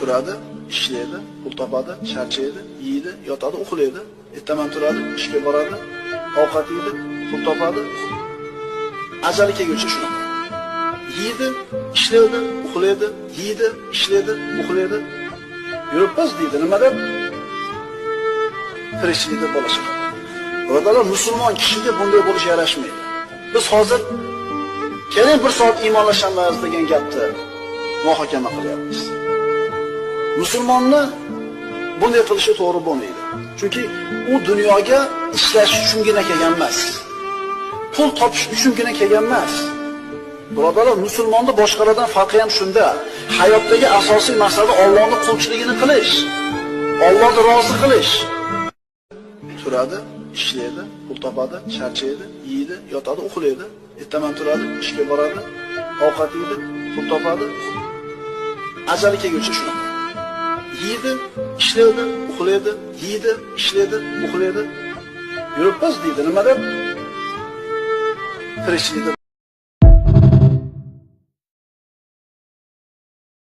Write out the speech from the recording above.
turadi, ishlaydi, pul topadi, charchaydi, yeydi, yotadi, uxlaydi. Ertaman turadi, ishga boradi, ovqat yeydi, pul topadi. Ajali kelguncha shunaqa. Yeydi, ishlaydi, uxlaydi, yeydi, ishlaydi, uxlaydi. Yuribmiz deydi, nima deb? Tirikchilikda bo'lishi kerak. Birodarlar, musulmon kishiga bunday bo'lish yarashmaydi. Biz hozir keling bir soat iymonlashamiz degan gapni muhokama qilyapmiz. Musulmonni bunday qilishi to'g'ri bo'lmaydi. Chunki u dunyoga ishlash uchungina kelgan emas. Pul topish uchungina kelgan emas. Birodarlar, musulmonning boshqalardan farqi ham shunda. Hayotdagi asosiy maqsadi Allohning qulchiligini qilish, Allohni rozi qilish. Turadi, ishlaydi, pul topadi, charchaydi, yeydi, yotadi, uxlaydi. Ertaman turadi, ishga boradi, ovqat yeydi, pul topadi. Ajali kelguncha shunaqa. Yeydi, ishlaydi, uxlaydi, yeydi, ishlaydi, uxlaydi. Yuribmiz deydi, nima deb? Tirikchilikda